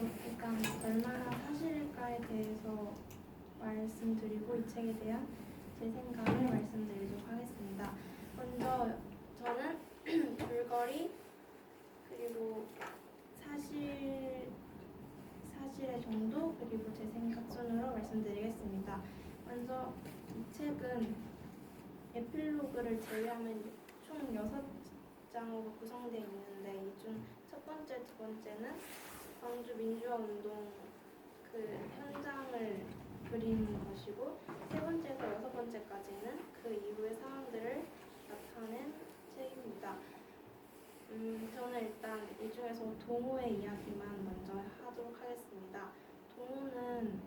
일단 얼마나 사실일까에 대해서 말씀드리고 이 책에 대한 제 생각을 말씀드리도록 하겠습니다. 먼저 저는 줄거리 그리고 사실의 정도 그리고 제 생각 순으로 말씀드리겠습니다. 먼저 이 책은 에필로그를 제외하면 총 6장으로 구성되어 있는데 이 중 첫 번째, 두 번째는 광주 민주화 운동 그 현장을 그리는 것이고 세 번째에서 여섯 번째까지는 그 이후의 상황들을 나타낸 책입니다. 저는 일단 이 중에서 동호회 이야기만 먼저 하도록 하겠습니다. 동호는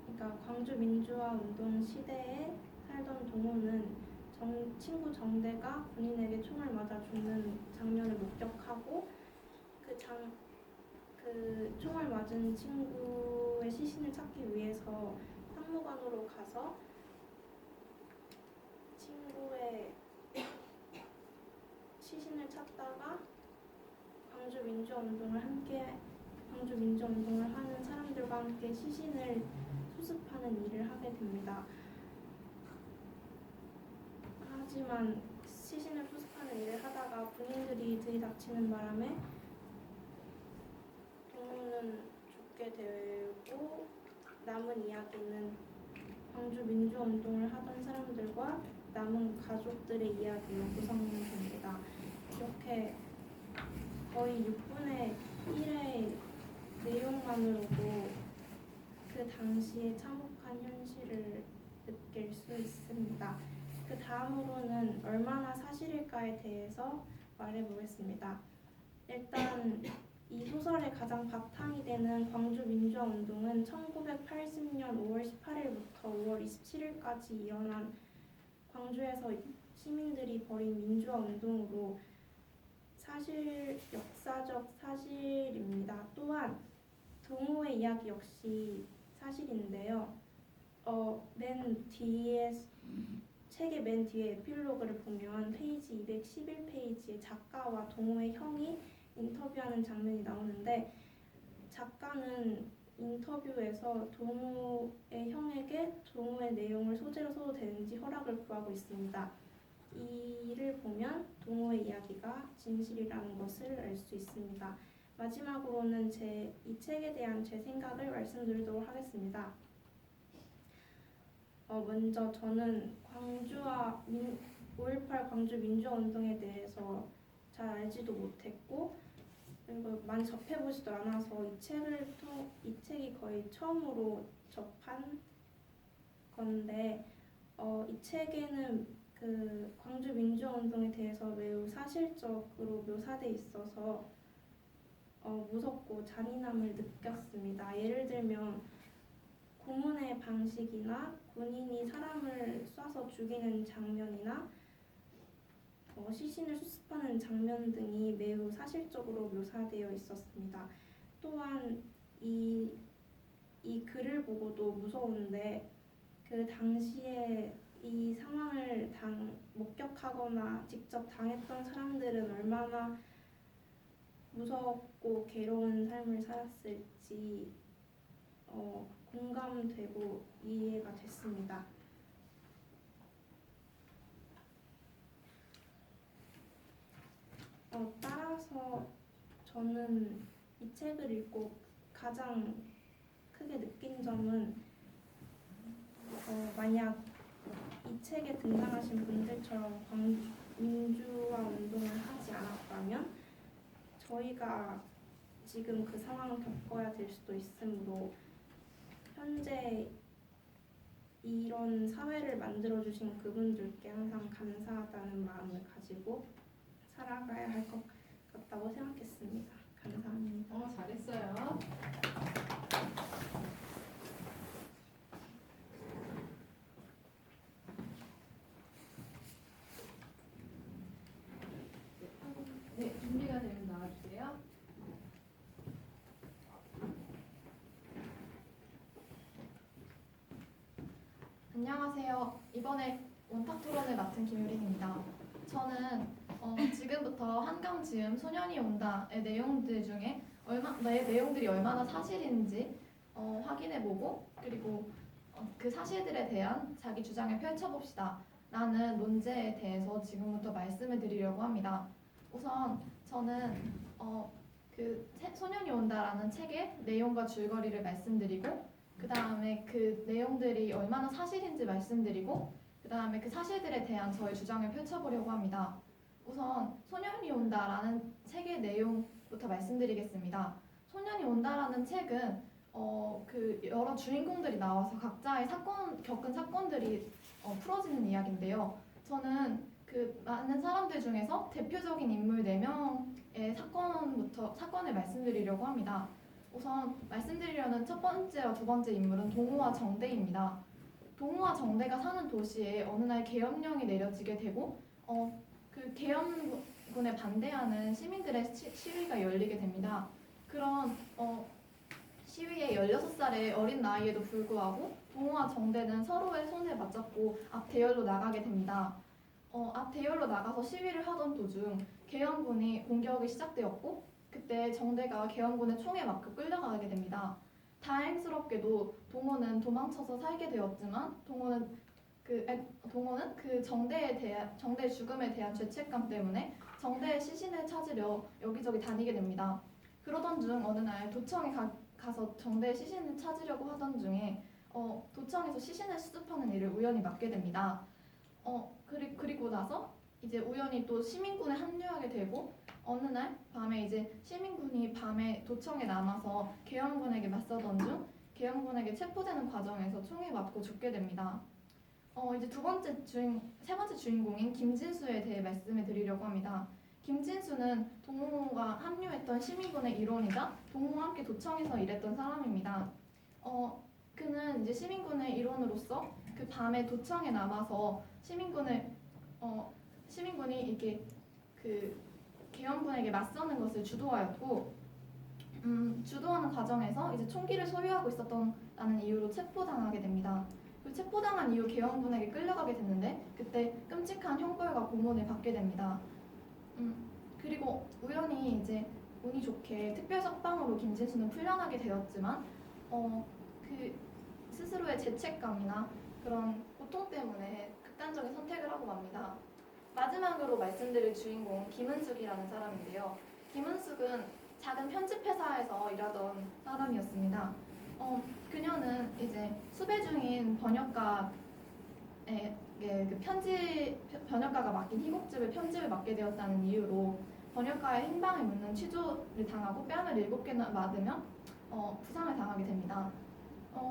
그러니까 광주 민주화 운동 시대에 살던 동호는 친구 정대가 군인에게 총을 맞아 죽는 장면을 목격하고 그 총을 맞은 친구의 시신을 찾기 위해서 상무관으로 가서 친구의 시신을 찾다가 광주 민주화 운동을 하는 사람들과 함께 시신을 수습하는 일을 하게 됩니다. 하지만 시신을 수습하는 일을 하다가 군인들이 들이닥치는 바람에 동호는 죽게 되고 남은 이야기는 광주 민주화 운동을 하던 사람들과 남은 가족들의 이야기로 구성됩니다. 이렇게 거의 6분의 1의 내용만으로도 그 당시의 참혹한 현실을 느낄 수 있습니다. 그 다음으로는 얼마나 사실일까에 대해서 말해보겠습니다. 일단 이 소설의 가장 바탕이 되는 광주 민주화 운동은 1980년 5월 18일부터 5월 27일까지 일어난 광주에서 시민들이 벌인 민주화 운동으로 역사적 사실입니다. 또한 동호회 이야기 역시 사실인데요. 책의 맨 뒤에 에필로그를 보면 페이지 211페이지에 작가와 동호회 형이 인터뷰하는 장면이 나오는데 작가는 인터뷰에서 동호회 형에게 동호회 내용을 소재로 써도 되는지 허락을 구하고 있습니다. 이를 보면 동호회 이야기가 진실이라는 것을 알 수 있습니다. 마지막으로는 이 책에 대한 제 생각을 말씀드리도록 하겠습니다. 먼저 저는 5.18 광주 민주화 운동에 대해서 잘 알지도 못했고 그리고 많이 접해보지도 않아서 이 책이 거의 처음으로 접한 건데 이 책에는 그 광주 민주화 운동에 대해서 매우 사실적으로 묘사돼 있어서 무섭고 잔인함을 느꼈습니다. 예를 들면 고문의 방식이나 군인이 사람을 쏴서 죽이는 장면이나 시신을 수습하는 장면 등이 매우 사실적으로 묘사되어 있었습니다. 또한 이 글을 보고도 무서운데 그 당시에 이 상황을 목격하거나 직접 당했던 사람들은 얼마나 무섭고 괴로운 삶을 살았을지 공감되고 이해가 됐습니다. 따라서 저는 이 책을 읽고 가장 크게 느낀 점은 만약 이 책에 등장하신 분들처럼 민주화 운동을 하지 않았다면 저희가 지금 그 상황을 겪어야 될 수도 있으므로 현재 이런 사회를 만들어주신 그분들께 항상 감사하다는 마음을 가지고 살아가야 할 것 같다고 생각했습니다. 감사합니다. 잘했어요. 네, 준비가 되면 나와주세요. 안녕하세요. 이번에 원탁 토론을 맡은 김유린입니다. 저는 지금부터 한강 즈음 소년이 온다의 내용들 중에 내용들이 얼마나 사실인지 확인해보고 그리고 그 사실들에 대한 자기 주장을 펼쳐봅시다. 라는 논제에 대해서 지금부터 말씀을 드리려고 합니다. 우선 저는 소년이 온다라는 책의 내용과 줄거리를 말씀드리고 그 다음에 그 내용들이 얼마나 사실인지 말씀드리고 그 다음에 그 사실들에 대한 저의 주장을 펼쳐보려고 합니다. 우선 소년이 온다라는 책의 내용부터 말씀드리겠습니다. 소년이 온다라는 책은 그 여러 주인공들이 나와서 각자의 겪은 사건들이 풀어지는 이야기인데요. 저는 그 많은 사람들 중에서 대표적인 인물 4명의 사건을 말씀드리려고 합니다. 우선 말씀드리려는 첫 번째와 두 번째 인물은 동우와 정대입니다. 동우와 정대가 사는 도시에 어느 날 계엄령이 내려지게 되고 그 계엄군에 반대하는 시민들의 시위가 열리게 됩니다. 그런 시위에 16살의 어린 나이에도 불구하고 동우와 정대는 서로의 손을 맞잡고 앞 대열로 나가게 됩니다. 앞 대열로 나가서 시위를 하던 도중 계엄군이 공격이 시작되었고 그때 정대가 계엄군의 총에 맞고 끌려가게 됩니다. 다행스럽게도 동호는 도망쳐서 살게 되었지만 동호는 그 정대의 죽음에 대한 죄책감 때문에 정대의 시신을 찾으려 여기저기 다니게 됩니다. 그러던 중 어느 날 도청에 가서 정대의 시신을 찾으려고 하던 중에 도청에서 시신을 수습하는 일을 우연히 맡게 됩니다. 그리고 나서 이제 우연히 또 시민군에 합류하게 되고 어느 날 밤에 이제 시민군이 밤에 도청에 남아서 계엄군에게 맞서던 중 계엄군에게 체포되는 과정에서 총에 맞고 죽게 됩니다. 이제 세 번째 주인공인 김진수에 대해 말씀을 드리려고 합니다. 김진수는 동호가 합류했던 시민군의 일원이자 동호와 함께 도청에서 일했던 사람입니다. 그는 이제 시민군의 일원으로서 그 밤에 도청에 남아서 시민군이 이렇게 그 계엄군에게 맞서는 것을 주도하였고 주도하는 과정에서 이제 총기를 소유하고 있었다는 이유로 체포당하게 됩니다. 그 체포당한 이후 계엄군에게 끌려가게 됐는데 그때 끔찍한 형벌과 고문을 받게 됩니다. 그리고 우연히 이제 운이 좋게 특별 석방으로 김진수는 풀려나게 되었지만 그 스스로의 죄책감이나 그런 고통 때문에 극단적인 선택을 하고 맙니다. 마지막으로 말씀드릴 주인공 김은숙이라는 사람인데요. 김은숙은 작은 편집회사에서 일하던 사람이었습니다. 그녀는 이제 수배 중인 번역가가 맡긴 희곡집을 편집을 맡게 되었다는 이유로 번역가의 행방을 묻는 취조를 당하고 뺨을 7개나 맞으면 부상을 당하게 됩니다.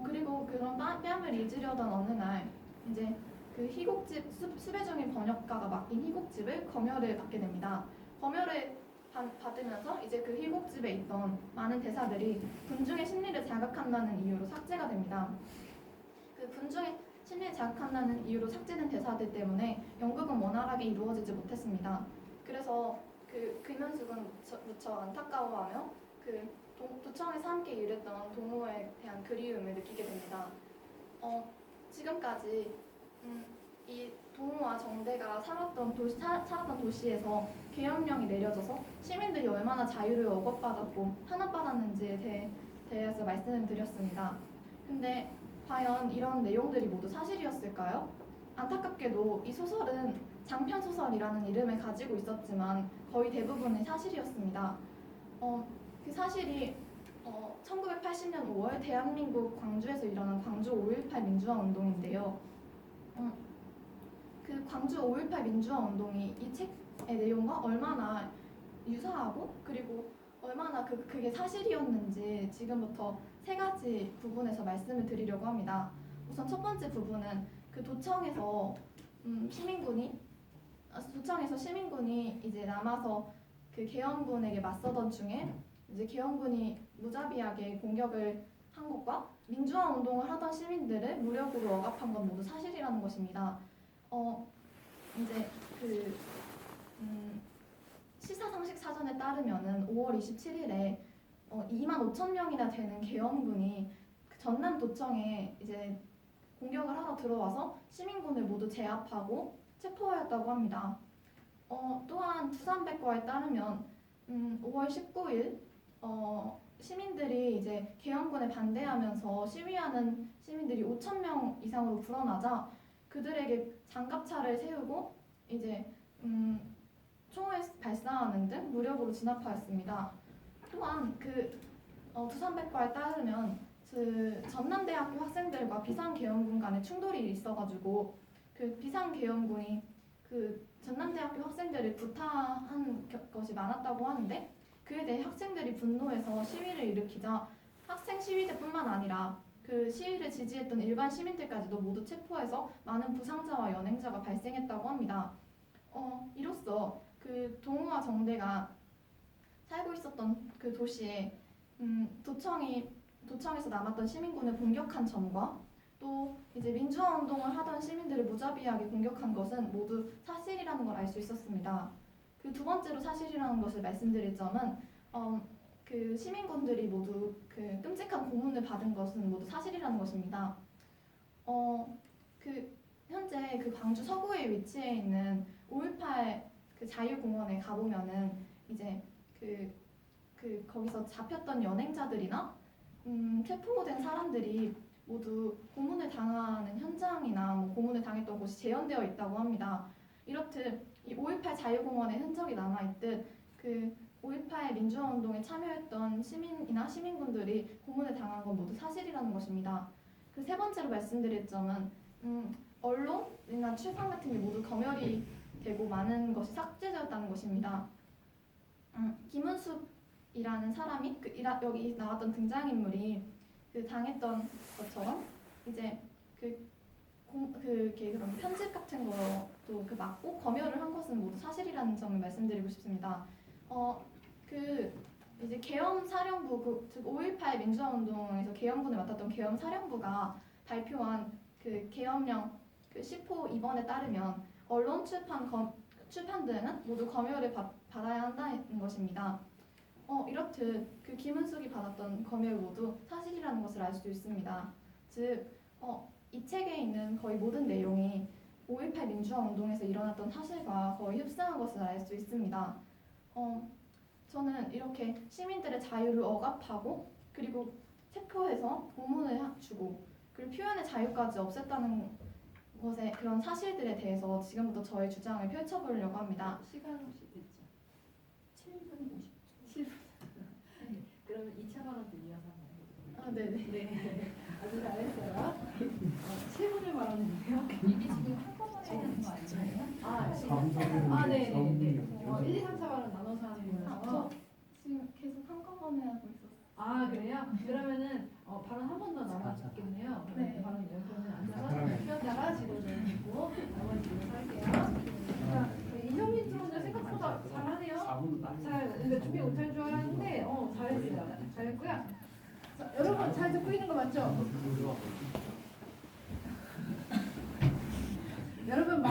그리고 그런 뺨을 잊으려던 어느 날 이제 그 희곡집 수배 중인 번역가가 맡긴 희곡집을 검열을 받게 됩니다. 검열을 받으면서 이제 그 희곡집에 있던 많은 대사들이 군중의 심리를 자극한다는 이유로 삭제가 됩니다. 그 군중의 심리를 자극한다는 이유로 삭제된 대사들 때문에 연극은 원활하게 이루어지지 못했습니다. 그래서 그 김은숙은 무척 안타까워하며 그 도청에서 함께 일했던 동호에 대한 그리움을 느끼게 됩니다. 지금까지 이 동호와 정대가 살았던 도시에서 계엄령이 내려져서 시민들이 얼마나 자유를 억압받았고 탄압받았는지에 대해서 말씀을 드렸습니다. 근데 과연 이런 내용들이 모두 사실이었을까요? 안타깝게도 이 소설은 장편소설이라는 이름을 가지고 있었지만 거의 대부분이 사실이었습니다. 그 사실이 1980년 5월 대한민국 광주에서 일어난 광주 5.18 민주화 운동인데요. 그 광주 5.18 민주화 운동이 이 책의 내용과 얼마나 유사하고 그리고 얼마나 그게 사실이었는지 지금부터 3가지 부분에서 말씀을 드리려고 합니다. 우선 첫 번째 부분은 그 도청에서 시민군이 이제 남아서 그 계엄군에게 맞서던 중에 이제 계엄군이 무자비하게 공격을 한 것과 민주화 운동을 하던 시민들을 무력으로 억압한 건 모두 사실이라는 것입니다. 이제 그 시사상식 사전에 따르면은 5월 27일에 25,000명이나 되는 계엄군이 그 전남 도청에 이제 공격을 하러 들어와서 시민군을 모두 제압하고 체포하였다고 합니다. 또한 두산백과에 따르면 5월 19일 시민들이 이제 계엄군에 반대하면서 시위하는 시민들이 5천 명 이상으로 불어나자 그들에게 장갑차를 세우고 이제 총을 발사하는 등 무력으로 진압하였습니다. 또한 두산백과에 따르면 그 전남대학교 학생들과 비상계엄군 간의 충돌이 있어가지고 그 비상계엄군이 그 전남대학교 학생들을 구타한 것이 많았다고 하는데 그에 대해 학생들이 분노해서 시위를 일으키자 학생 시위대뿐만 아니라 그 시위를 지지했던 일반 시민들까지도 모두 체포해서 많은 부상자와 연행자가 발생했다고 합니다. 이로써 그 동우와 정대가 살고 있었던 그 도시에 도청에서 남았던 시민군을 공격한 점과 또 이제 민주화 운동을 하던 시민들을 무자비하게 공격한 것은 모두 사실이라는 걸 알 수 있었습니다. 그 두 번째로 사실이라는 것을 말씀드릴 점은 그 시민군들이 모두 그 끔찍한 고문을 받은 것은 모두 사실이라는 것입니다. 그 현재 그 광주 서구에 위치해 있는 5.18 그 자유공원에 가보면은 이제 거기서 잡혔던 연행자들이나 체포된 사람들이 모두 고문을 당하는 현장이나 뭐 고문을 당했던 곳이 재현되어 있다고 합니다. 이렇듯 이 5.18 자유공원에 흔적이 남아있듯 그 5.18 민주화 운동에 참여했던 시민이나 시민군들이 고문을 당한 건 모두 사실이라는 것입니다. 그 세 번째로 말씀드릴 점은 언론이나 출판 같은 게 모두 검열이 되고 많은 것이 삭제되었다는 것입니다. 김은숙이라는 사람이 여기 나왔던 등장인물이 그 당했던 것처럼 이제 그런 편집 같은 것도 그 막고 검열을 한 것은 모두 사실이라는 점을 말씀드리고 싶습니다. 이제 계엄 사령부 즉 5.18 민주화 운동에서 계엄군을 맡았던 계엄 사령부가 발표한 그 계엄령 그 10호 2번에 따르면 언론 출판들은 모두 검열을 받아야 한다는 것입니다. 이렇듯 그 김은숙이 받았던 검열 모두 사실이라는 것을 알 수 있습니다. 즉, 이 책에 있는 거의 모든 내용이 5.18 민주화 운동에서 일어났던 사실과 거의 흡사한 것을 알 수 있습니다. 저는 이렇게 시민들의 자유를 억압하고 그리고 체포해서 고문을 주고 그리고 표현의 자유까지 없앴다는 것의 그런 사실들에 대해서 지금부터 저의 주장을 펼쳐보려고 합니다. 시간 혹시 됐죠? 7분 50초. 7분. 네. 그러면 2차 발언도 이어서 한번 해볼게요. 네네. 네. 아주 잘했어요. 7분을 말하는데요. 이게 지금 한꺼번에 해야 되는 거 아니에요? 네네네. 1, 2, 3차 발언 나눠서 하는 거라서. 지금 계속 한꺼번에 하고 있었어요. 아 그래요? 그러면은 발언 한 번 더 남았겠네요. 네. 발언 그러면 앉아서 쉬었다가 지도를 듣고 나머지 이어서 할게요. 자, 이정민 프로는 생각보다 잘하네요. 그러니까 준비 못할 줄 알았는데 잘했어요. 잘했고요. 자, 여러분 잘 듣고 있는 거 맞죠? 여러분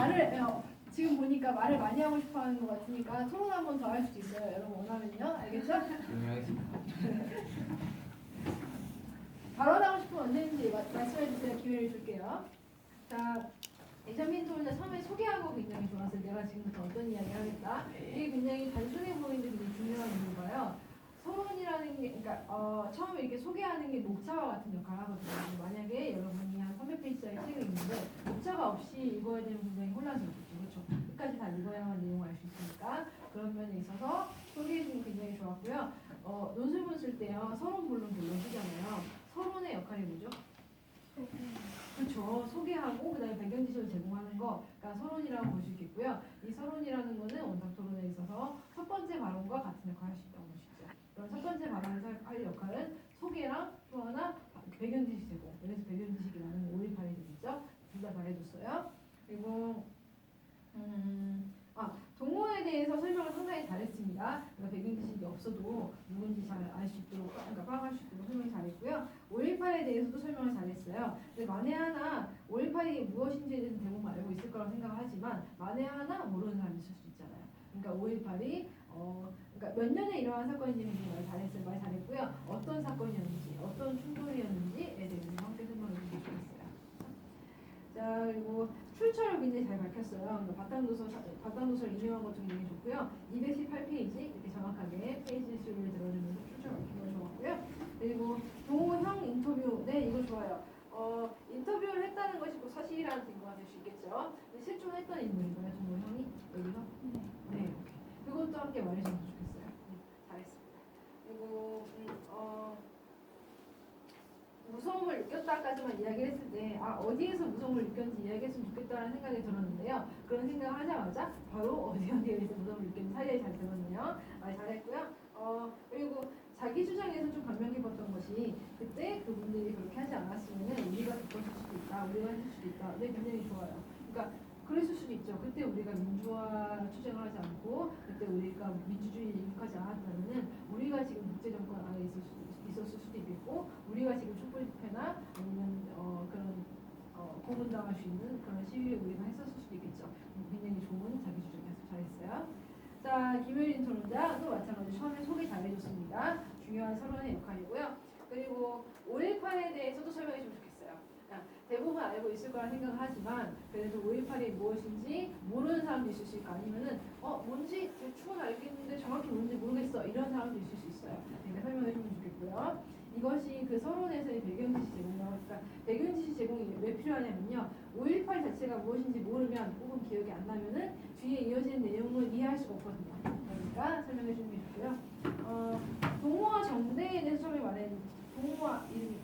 지금 보니까 말을 많이 하고 싶어 하는 것 같으니까 토론 한 번 더 할 수도 있어요. 여러분 원하면요. 알겠죠? 발언하고 싶으면 언제든지 말씀해 주세요. 기회를 줄게요. 자, 이정민 토론자 처음에 소개한 거 굉장히 좋았어요. 내가 지금부터 어떤 이야기 하겠다. 이게 굉장히 단순해 보이는데 굉장히 중요한 이유가요. 서론이라는 게, 그러니까 처음에 이렇게 소개하는 게 녹차와 같은 역할을 하거든요. 만약에 여러분이 한 300페이지짜리 책을 읽는데 녹차가 없이 읽어야 되면 굉장히 혼란스럽겠죠. 그렇죠? 끝까지 다 읽어야만 내용을 알 수 있으니까 그런 면에 있어서 소개해주는 게 굉장히 좋았고요. 논술문 쓸 때요. 서론 물론 쓰잖아요. 서론의 역할이 뭐죠? 그렇죠. 소개하고 그다음에 배경 지식을 제공하는 거, 그러니까 서론이라고 볼 수 있겠고요. 이 서론이라는 거는 원탁 토론에 있어서 첫 번째 발언과 같은 역할을 할 수 있다고 볼 수 있죠. 그럼 첫 번째 발언에서 할 역할은 소개랑 또 하나 배경 지식 제공. 그래서 배경 지식이라는 5.18이 되겠죠. 둘 다 말해줬어요. 그리고 동호에 대해서 설명을 상당히 잘했습니다. 그러니까 배경 지식이 없어도 누군지 잘 알 수 있도록, 그러니까 파악할 수 있도록 설명 잘했고요. 5.18에 대해서도 설명을 잘했어요. 근데 만에 하나 5.18이 무엇인지에 대해서 대부분 알고 있을 거라고 생각하지만 만에 하나 모르는 사람이 있을 수 있잖아요. 그러니까 5.18이 그러니까 몇 년에 일어난 사건인지는 말 잘했고요. 어떤 사건이었는지, 어떤 충돌이었는지에 대해서 함께 설명을 해주셨어요. 자, 그리고 출처를 굉장히 잘 밝혔어요. 그러니까 바탕도서를 인용한 것도 굉장히 좋고요. 218페이지 이렇게 정확하게 페이지 수를 들어주면서 출처를 또 사실이라는 증거가 될 수 있겠죠. 근데 실존했던 인물인가요, 정모 형이 여기서? 네. 오케이. 그것도 함께 말해주면 좋겠어요. 잘했습니다. 그리고 무서움을 느꼈다까지만 이야기를 했을 때 어디에서 무서움을 느꼈는지 이야기했으면 좋겠다는 생각이 들었는데요. 그런 생각을 하자마자 바로 어디에서 무서움을 느꼈는지 사이에 잘 들었네요. 잘했고요. 그리고 자기 주장에서 좀 감명 깊었던 것이 그때 그분들이 그렇게 하지 않았으면 우리가 겪었을 수도 있다. 우리가 했을 수도 있다. 네, 굉장히 좋아요. 그러니까 그랬을 수도 있죠. 그때 우리가 민주화 투쟁을 하지 않고 그때 우리가 민주주의에 입국하지 않았다면 우리가 지금 국제정권 안에 있었을 수도 있겠고 우리가 지금 촛불 집회나 아니면 그런 고문당할 수 있는 그런 시위를 우리가 했었을 수도 있겠죠. 굉장히 좋은 자기 주장이었어요. 잘했어요. 자, 김효린 토론자도 마찬가지로 처음에 소개 잘해줬습니다. 중요한 서론의 역할이고요. 그리고 5.18에 대해서도 설명해 주면 좋겠어요. 대부분 알고 있을 거라 생각을 하지만 그래도 5.18이 무엇인지 모르는 사람도 있을 수 있고 아니면은 뭔지 대충은 알겠는데 정확히 뭔지 모르겠어 이런 사람도 있을 수 있어요. 그러니까 설명해 주면 좋겠고요. 이것이 그 서론에서의 배경지시 제공이라고 그러니까 배경지시 제공이 왜 필요하냐면요. 5.18 자체가 무엇인지 모르면 혹은 기억이 안 나면은 뒤에 이어지는 내용을 이해할 수가 없거든요. 그러니까 설명해 주는 게 좋고요. 동호와 정대에 대해서 처음에 말했는데 동호와 이름이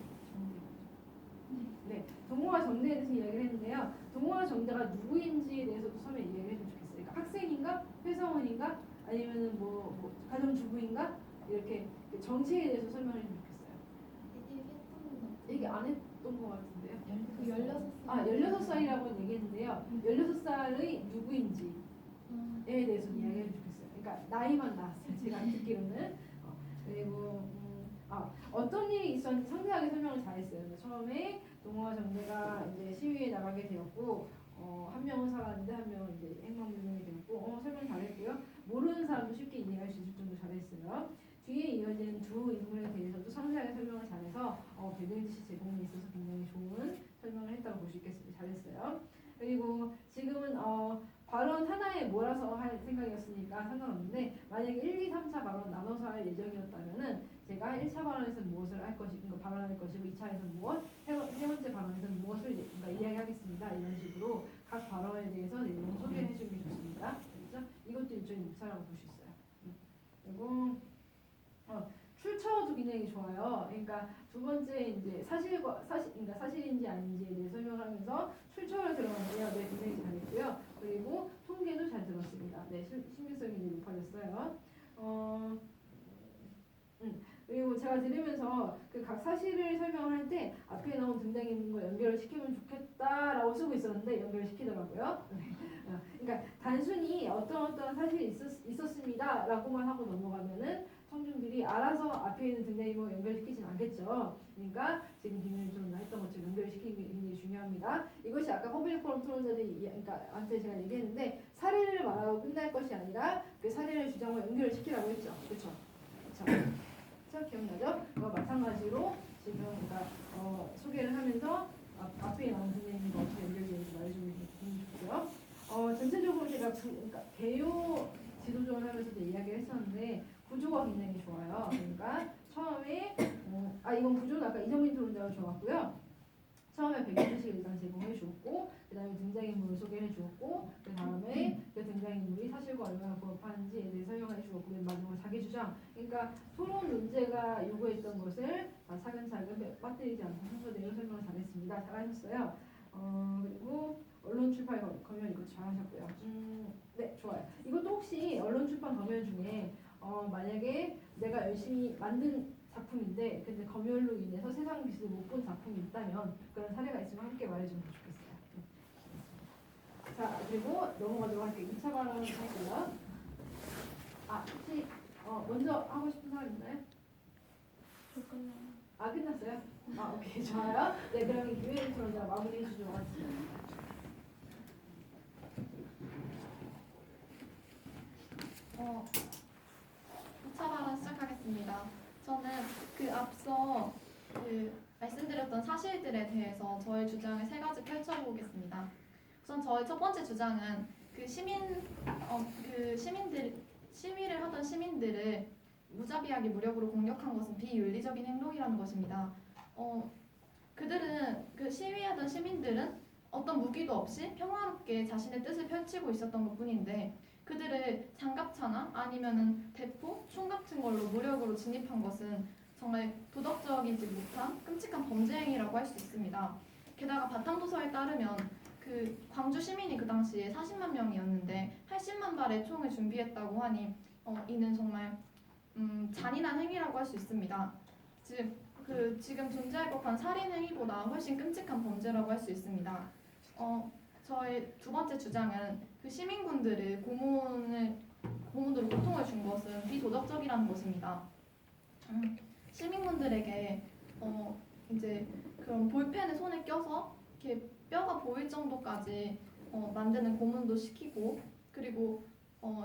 네, 동호와 정대에 대해서 이야기를 했는데요. 동호와 정대가 누구인지에 대해서도 처음에 이야기를 해주면 좋겠어요. 그러니까 학생인가, 회사원인가, 아니면은 뭐 가정주부인가 이렇게 정체에 대해서 설명을 해주면 좋겠어요. 얘기 안 했던 것 같은데요. 16살이라고 얘기했는데요. 16살의 누구인지에 대해서 이야기를 좋겠어요. 그러니까 나이만 나왔어요. 제가 듣기로는. 그리고 어떤 일이 있었는지 상세하게 설명을 잘했어요. 처음에 동호와 정대가 이제 시위에 나가게 되었고 한 명은 살았는데 한 명은 이제 행방불명이 되었고 설명 잘했고요. 모르는 사람도 쉽게 이해할 수 있을 정도 잘했어요. 뒤에 이어지는 두 인물에 대해서도 상세하게 설명을 잘해서 배경지시 제공에 있어서 굉장히 좋은 설명을 했다고 볼 수 있겠습니다. 잘했어요. 그리고 지금은 발언 하나에 몰아서 할 생각이었으니까 상관없는데 만약에 1, 2, 3차 발언 나눠서 할 예정이었다면은 제가 1차 발언에서는 무엇을 할 것이고 발언할 것이고 2차에서는 무엇, 세 번째 발언에서는 무엇을 이야기하겠습니다. 이런 식으로 각 발언에 대해서 내용을 소개해 주는 게 좋습니다. 그렇죠? 이것도 일종의 목차라고 볼 수 있어요. 그리고 출처도 굉장히 좋아요. 그러니까 두 번째 이제 그러니까 사실인지 아닌지에 대해 설명하면서 출처를 들어가는데요. 네, 굉장히 잘했고요. 그리고 통계도 잘 들었습니다. 네, 신빙성이 높아졌어요. 그리고 제가 들으면서 그 각 사실을 설명할 때 앞에 나온 등장인물과 연결을 시키면 좋겠다라고 쓰고 있었는데 연결을 시키더라고요. 그러니까 단순히 어떤 사실이 있었습니다라고만 하고 넘어가면은 청중들이 알아서 앞에 있는 등장인물과 연결시키진 않겠죠. 그러니까 지금 김윤희 소장가 했던 것처럼 연결시키는 게 굉장히 중요합니다. 이것이 아까 퍼블릭 포럼 토론자들이 그러니까 한테 제가 얘기했는데 사례를 말하고 끝날 것이 아니라 그 사례를 주장과 연결을 시키라고 했죠. 그렇죠? 그렇죠? 기억나죠? 그거 마찬가지로 지금 그러니까 소개를 하면서 앞에 나온 등장인물과 어떻게 연결되는지 말해주면 좋고요. 전체적으로 제가 그러니까 개요 지도적으로 하면서도 이야기를 했었는데 구조가 굉장히 좋아요. 그러니까 처음에 이건 구조는 아까 이정민 토론자가 좋았고요. 처음에 배경지식을 일단 제공해 주었고 그 다음에 등장인물을 소개해 주었고 그 다음에 그 등장인물이 사실과 얼마나 부합하는지에 대해 설명해 주었고 맨 마지막으로 자기 주장 그러니까 토론 논제가 요구했던 것을 차근차근 빠뜨리지 않고 순서대로 설명을 잘했습니다. 잘하셨어요. 그리고 언론 출판 검열 이거 잘하셨고요. 네, 좋아요. 이것도 혹시 언론 출판 검열 중에 만약에 내가 열심히 만든 작품인데 근데 검열로 인해서 세상 빛을 못 본 작품이 있다면 그런 사례가 있으면 함께 말해주면 좋겠어요. 자, 그리고 넘어가도록 할게요. 2차 발언 할게요. 혹시 먼저 하고 싶은 사람 있나요? 끝났어요? 오케이, 좋아요. 네, 그럼 김혜린 토론자 마무리해 주도록 하겠습니다. 차발언 시작하겠습니다. 저는 그 앞서 말씀드렸던 사실들에 대해서 저의 주장을 세 가지 펼쳐보겠습니다. 우선 저의 첫 번째 주장은 시위를 하던 시민들을 무자비하게 무력으로 공격한 것은 비윤리적인 행동이라는 것입니다. 그 시위하던 시민들은 어떤 무기도 없이 평화롭게 자신의 뜻을 펼치고 있었던 것뿐인데 그들을 장갑차나 아니면은 대포, 총 같은 걸로 무력으로 진입한 것은 정말 도덕적이지 못한 끔찍한 범죄 행위라고 할 수 있습니다. 게다가 바탕도서에 따르면 그 광주 시민이 그 당시에 40만 명이었는데 80만 발의 총을 준비했다고 하니 이는 정말 잔인한 행위라고 할 수 있습니다. 즉 지금 존재할 법한 살인 행위보다 훨씬 끔찍한 범죄라고 할 수 있습니다. 저의 두 번째 주장은 그 시민군들을 고문으로 고통을 준 것은 비도덕적이라는 것입니다. 시민군들에게 이제 그런 볼펜을 손에 껴서 이렇게 뼈가 보일 정도까지 만드는 고문도 시키고 그리고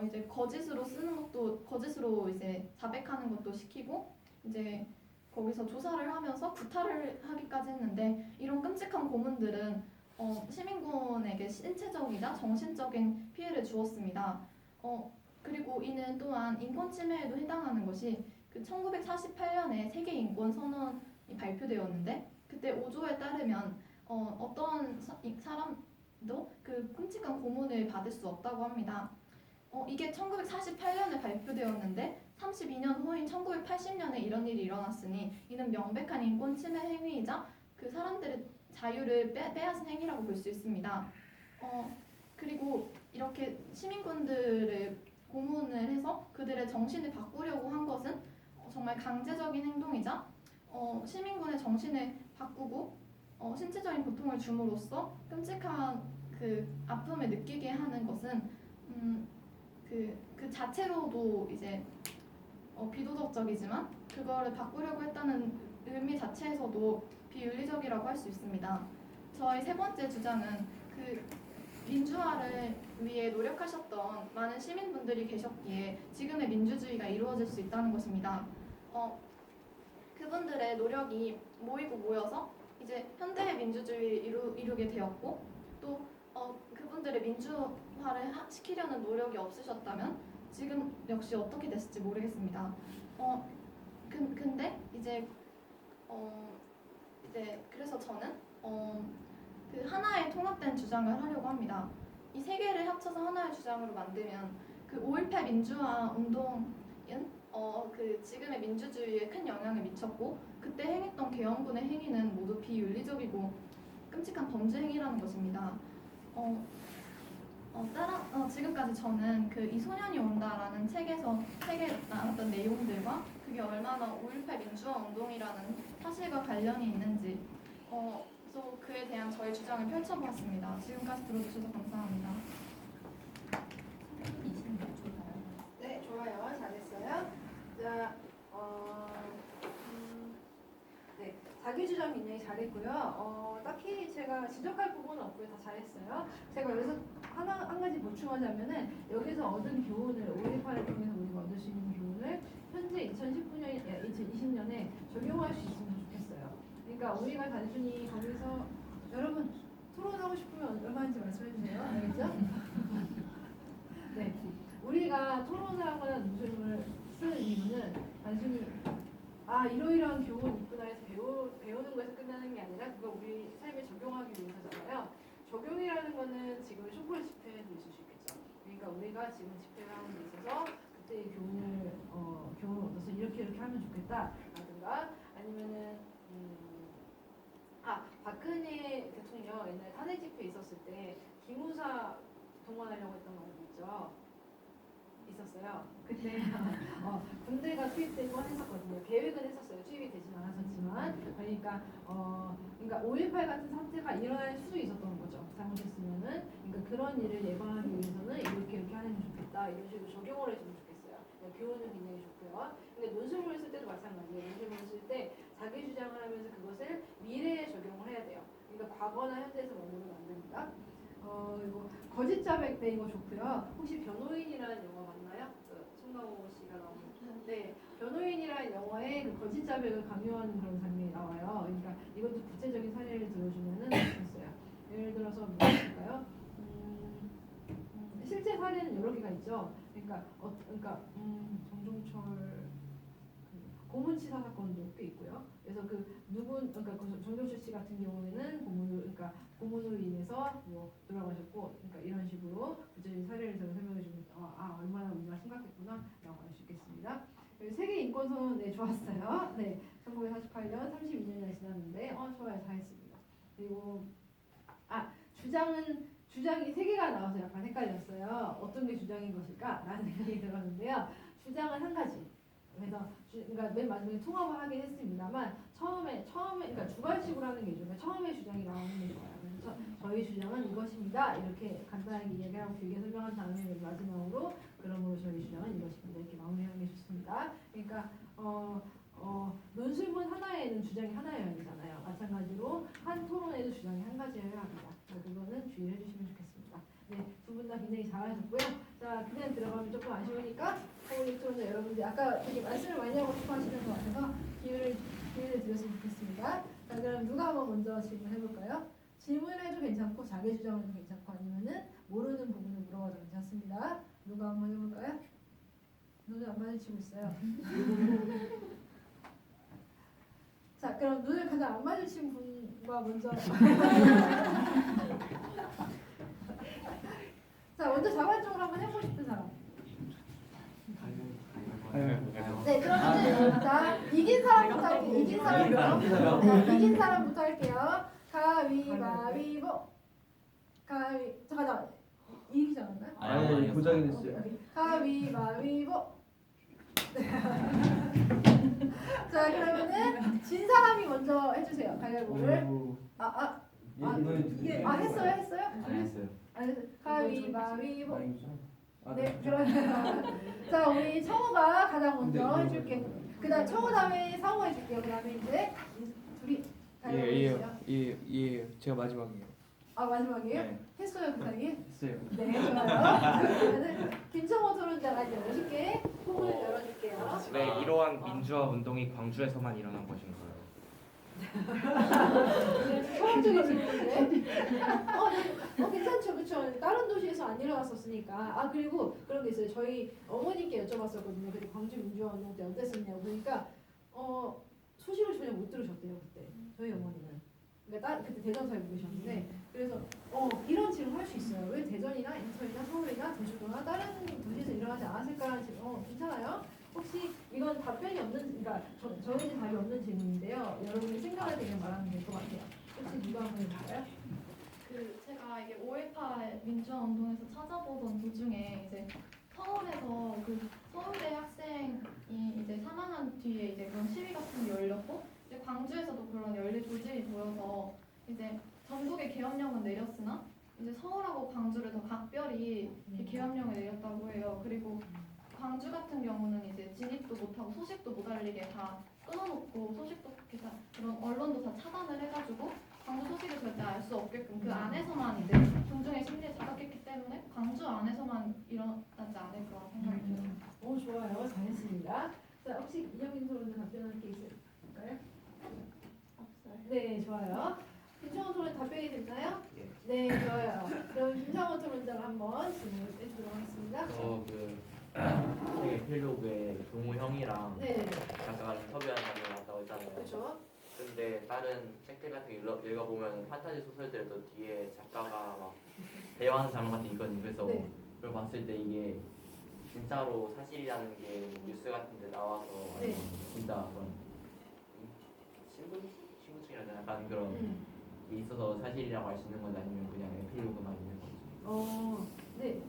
이제 거짓으로 쓰는 것도 거짓으로 이제 자백하는 것도 시키고 이제 거기서 조사를 하면서 구타를 하기까지 했는데 이런 끔찍한 고문들은 시민군에게 신체적이자 정신적인 피해를 주었습니다. 그리고 이는 또한 인권 침해에도 해당하는 것이 그 1948년에 세계 인권 선언이 발표되었는데 그때 5조에 따르면 어떤 사람도 그 끔찍한 고문을 받을 수 없다고 합니다. 이게 1948년에 발표되었는데 32년 후인 1980년에 이런 일이 일어났으니 이는 명백한 인권 침해 행위이자 그 사람들의 자유를 빼앗은 행위라고 볼 수 있습니다. 그리고 이렇게 시민군들을 고문을 해서 그들의 정신을 바꾸려고 한 것은 정말 강제적인 행동이자 시민군의 정신을 바꾸고 신체적인 고통을 줌으로써 끔찍한 그 아픔을 느끼게 하는 것은 그 자체로도 이제 비도덕적이지만 그거를 바꾸려고 했다는 의미 자체에서도 비윤리적이라고 할 수 있습니다. 저의 세 번째 주장은 그 민주화를 위해 노력하셨던 많은 시민분들이 계셨기에 지금의 민주주의가 이루어질 수 있다는 것입니다. 그분들의 노력이 모이고 모여서 이제 현대의 민주주의를 이루게 되었고 또 그분들의 민주화를 시키려는 노력이 없으셨다면 지금 역시 어떻게 됐을지 모르겠습니다. 근데 이제 그래서 저는 그 하나의 통합된 주장을 하려고 합니다. 이 세 개를 합쳐서 하나의 주장으로 만들면 그 5.18 민주화 운동은 그 지금의 민주주의에 큰 영향을 미쳤고 그때 행했던 계엄군의 행위는 모두 비윤리적이고 끔찍한 범죄 행위라는 것입니다. 지금까지 저는 그 이 소년이 온다라는 책에 나왔던 내용들과 그게 얼마나 5.18 민주화 운동이라는 사실과 관련이 있는지 또 그에 대한 저의 주장을 펼쳐보았습니다. 지금까지 들어주셔서 감사합니다. 네, 좋아요. 잘했어요. 자, 네, 자기 주장 굉장히 잘했고요. 딱히 제가 지적할 부분은 없고요. 다 잘했어요. 제가 여기서 한 가지 보충하자면은 여기서 얻은 교훈을 5.18을 통해서 우리가 얻을 수 있는 교훈을 현재 2020년에 적용할 수 있으면 좋겠어요. 그러니까 우리가 단순히 거기서 여러분 토론하고 싶으면 얼마인지 말씀해 주세요. 알겠죠? 네, 우리가 토론을 하거나 논술을 쓰는 이유는 단순히 이러이러한 교훈이 있구나 해서 배우는 거에서 끝나는 게 아니라 그거 우리 삶에 적용하기 위해서잖아요. 적용이라는 거는 지금 촛불 집회도 있을 수 있겠죠. 그러니까 우리가 지금 집회를 하는 데 있어서 그때의 교훈을 얻어서 이렇게 하면 좋겠다라든가 아니면은 박근혜 대통령 옛날 탄핵 집회 있었을 때 기무사 동원하려고 했던 거 있죠. 있었어요. 그때 군대가 투입되고 했었거든요. 계획은 했었어요. 투입이 되진 않았었지만 그러니까 5.18 같은 사태가 일어날 수도 있었던 거죠. 잘못했으면은 그러니까 그런 일을 예방하기 위해서는 이렇게 하는 게 좋겠다. 이런 식으로 적용을 해주면 좋겠어요. 교훈은 굉장히 좋고요. 근데 논술문을 쓸 때도 마찬가지예요. 논술문을 쓸 때 자기 주장을 하면서 그것을 미래에 적용을 해야 돼요. 그러니까 과거나 현재에서 머무르면 안 됩니다. 이거 거짓 자백 이거 좋고요. 혹시 변호인이라는 영화 봤나요? 송강호 씨가 나오는. 네, 변호인이라는 영화에 그 거짓 자백을 강요하는 그런 장면이 나와요. 그러니까 이것도 구체적인 사례를 들어주면은 좋겠어요. 예를 들어서 뭐 있을까요? 실제 사례는 여러 개가 있죠. 그러니까 정종철 고문 치사 사건도 꽤 있고요. 그래서 그러니까 그 정경수 씨 같은 경우에는 고문으로 인해서 뭐 돌아가셨고, 그러니까 이런 식으로 구체적인 사례를 제가 설명해 주면 얼마나 문제가 심각했구나라고 알 수 있겠습니다. 세계 인권선언 네 좋았어요. 네 1948년 32년이 지났는데 좋아요 잘했습니다. 그리고 주장이 세 개가 나와서 약간 헷갈렸어요. 어떤 게 주장인 것일까라는 생각이 들었는데요. 주장은 한 가지. 그래서 그러니까 맨 마지막에 통합을 하긴 했습니다만 처음에 그러니까 주관식으로 하는 게 좋아요. 처음에 주장이 나오는 게 좋아요. 그래서 저희 주장은 이것입니다. 이렇게 간단하게 이야기하고 길게 설명한 다음에 맨 마지막으로 그러므로 저희 주장은 이것입니다. 이렇게 마무리하는 게 좋습니다. 그러니까 논술문 하나에는 주장이 하나여야 되잖아요. 마찬가지로 한 토론에도 주장이 한 가지여야 합니다. 그거는 주의해 주시면 좋겠습니다. 네, 두 분 다 굉장히 잘하셨고요. 자, 그냥 들어가면 조금 아쉬우니까 토론을 여러분들 아까 되게 말씀을 많이 하고 싶어 하시는 것 같아서 기회를 드렸으면 좋겠습니다. 자, 그럼 누가 한번 먼저 질문해 볼까요? 질문해도 괜찮고 자기 주장을 해도 괜찮고 아니면은 모르는 부분을 물어봐도 괜찮습니다. 누가 한번 해볼까요? 눈을 안 마주치고 있어요. 자, 그럼 눈을 가장 안 마주친 분과 먼저 자, 먼저 자발적으로 한번 해보고 싶은 사람. 네, 그러면 자 이긴 사람부터 할게요. 이긴 사람부터 할게요. 가위바위보. 잠깐 이기지 않았나요? 아니 고정이 됐어요. 가위바위보. 자, 그러면은 진 사람이 먼저 해주세요. 가위바위보를. 했어요? 안 했어요. 가위바위보. 네, 그러면 자 우리 청우가 가장 먼저 해줄게. 그다음 청우 다음에 상우 해줄게요. 그다음에 이제 둘이 예, 제가 마지막이에요. 마지막이에요? 네. 했어요 그 사이에? 했어요. 네, 좋아요. 그러면은 김청호 토론자가 이제 열어줄게. 포문을 열어줄게요. 네, 이러한 민주화 운동이 광주에서만 일어난 것인가요? 소극적인 질문인데. 괜찮죠, 그렇죠. 다른 도시에서 안 일어났었으니까. 그리고 그런 게 있어요. 저희 어머니께 여쭤봤었거든요. 그때 광주 민주화 운동 때 어땠었냐고. 그러니까 소식을 전혀 못 들으셨대요 그때. 저희 어머니는. 그러니까 그때 대전 살고 계셨는데. 그래서 이런 질문 할 수 있어요. 왜 대전이나 인천이나 서울이나 제주도나 다른 도시에서 일어나지 않았을까라는 질문. 괜찮아요? 혹시 이건 답변이 없는, 그러니까 저희는 답이 없는 질문인데요. 여러분이 생각을 되게 말하면 될 것 같아요. 혹시 누가 한번 해볼까요? 제가 이게 5.18 민주화 운동에서 찾아보던 도중에 이제 서울에서 서울대 학생이 이제 사망한 뒤에 이제 그런 시위 같은 게 열렸고 이제 광주에서도 그런 연례 조짐이 보여서 이제 전국에 계엄령은 내렸으나 이제 서울하고 광주를 더 각별히 계엄령을 내렸다고 해요. 그리고 광주 같은 경우는 이제 진입도 못하고 소식도 못 알리게 다 끊어놓고 소식도 그런 언론도 다 차단을 해가지고 광주 소식을 절대 알 수 없게끔 그 안에서만 이제 군중의 심리를 자극했기 때문에 광주 안에서만 일어나지 않을까 생각이 들어요. 좋아요. 잘했습니다. 자, 혹시 이영민 토론자 답변할 게 있을까요? 없어요. 네, 좋아요. 김창원 토론 답변이 됐나요? 네, 좋아요. 그럼 김창원 토론자가 한번 질문을 해주도록 하겠습니다. 세계 필로그에 동우 형이랑 네, 작가가 인터뷰하는 장면이 나왔다고 했잖아요. 그렇죠. 근데 다른 책들 같은 거 읽어보면 판타지 소설들도 뒤에 작가가 막 대화하는 장면 같은 게 있거든요. 그래서 네. 그걸 봤을 때 이게 진짜로 사실이라는 게 뉴스 같은 데 나와서 네. 진짜 그런 신분증이라 해야 되나? 약간 그런 게 있어서 사실이라고 할 수 있는 건지 아니면 그냥 에필로그만 있는 건지. 네.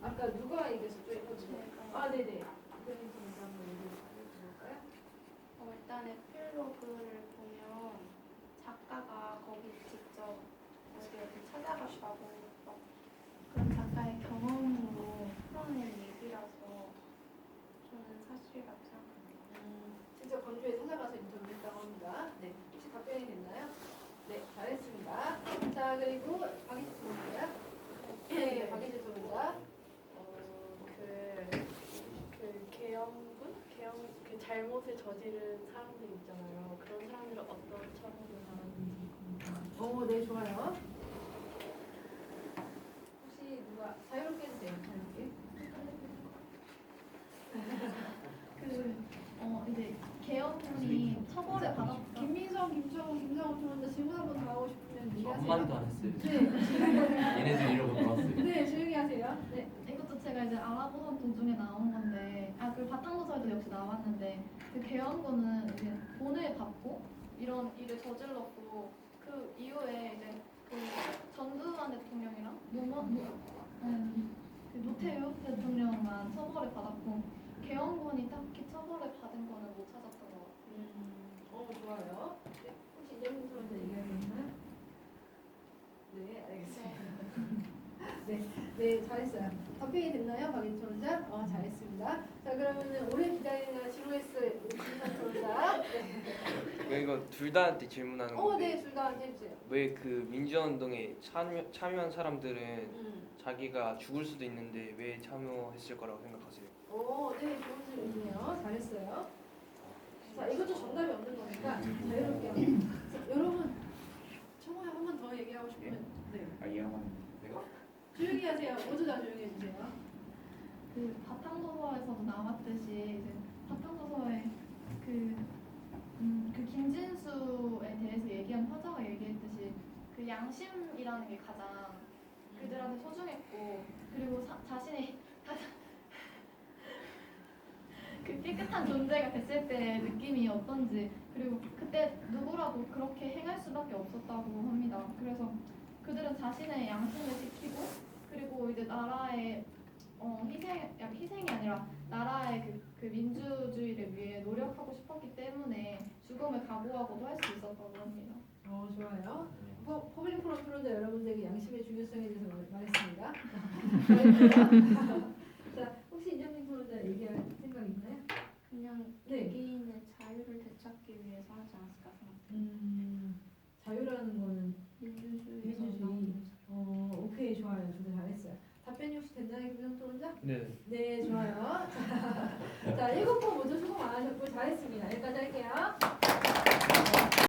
아까 누가 얘기했었죠? 네네. 그런 토론자 한번 얘기 해볼까요? 일단 에필로그를 보면 작가가 거기 직접 이렇게 찾아가시고 그런 작가의 경험으로 풀어낸 얘기라서 저는 사실이라고 생각합니다. 직접 광주에 찾아가서 인터뷰했다고 합니다. 네. 혹시 답변이 됐나요? 네, 잘했습니다. 자, 그리고 박희재 토론자. 네, 박희재 토론자. 그 잘못을 저지른 사람들 있잖아요. 그런 사람들은 어떤 처벌을 받았는지. 네, 좋아요. 혹시 누가 자유롭게 해주세요. 자유롭게. 이제 개헌군이 처벌을 받았다. 김민성, 김정은, 김상훈 토론자 질문 한번 더 하고 싶으면 저 얘기하세요. 한마디도 안 했어요. 네, 얘네들 이러고 들어왔어요. 네, 조용히 하세요. 네. 이것도 제가 이제 알아보던 도중에 나온 건데, 그 바탕소설도 역시 나왔는데, 그 개헌군은 이제 돈을 받고 이런 일을 저질렀고, 그 이후에 이제 그 전두환 대통령이랑 그 노태우 대통령만 처벌을 받았고, 개헌군이 딱히 처벌을 받은 거는 못 찾았던 것 같아요. 좋아요. 네, 혹시 이재명 토론자 얘기하겠나요? 네, 알겠습니다. 네, 잘했어요. 답변이 됐나요, 박인 토론자? 잘했습니다. 자, 그러면은 오래 기다리느라 지루했어요, 김민성 토론자. 네. 이거 둘 다한테 질문하는 건데 네, 둘 다 해주세요. 왜 그 민주화 운동에 참여한 사람들은 자기가 죽을 수도 있는데 왜 참여했을 거라고 생각하세요? 네, 좋은 질문이네요. 잘했어요. 자, 이것도 정답이 없는 거니까 자유롭게 하고. 자, 여러분, 청호야 한 번 더 얘기하고 싶으면 네. 내가? 조용히 하세요. 모두 다 조용히 해주세요. 그 바탕소설에서도 나왔듯이 이제 바탕소설에 그 김진수에 대해서 얘기한 화자가 얘기했듯이 그 양심이라는 게 가장 그들한테 소중했고 그리고 자신이 그 깨끗한 존재가 됐을 때 느낌이 어떤지 그리고 그때 누구라도 그렇게 행할 수밖에 없었다고 합니다. 그래서 그들은 자신의 양심을 지키고 그리고 이제 나라의 희생이 아니라 나라의 그 민주주의를 위해 노력하고 싶었기 때문에 죽음을 각오하고도 할 수 있었다고 합니다. 좋아요. 퍼블릭 포럼 토론자 여러분들에게 양심의 중요성에 대해서 말했습니다. 자, 혹시 이재명 토론자 얘기할 생각 있나요? 그냥 네. 개개인의 자유를 되찾기 위해서 하지 않았을까 생각해요. 자유라는 거는 민주주의에서 민주주의. 나오는 오케이, 좋아요. 저도 잘했어요. 답변이 혹시 됐나요, 김성 토론자? 네. 네, 좋아요. 자, 7번 모두 수고 많으셨고 잘했습니다.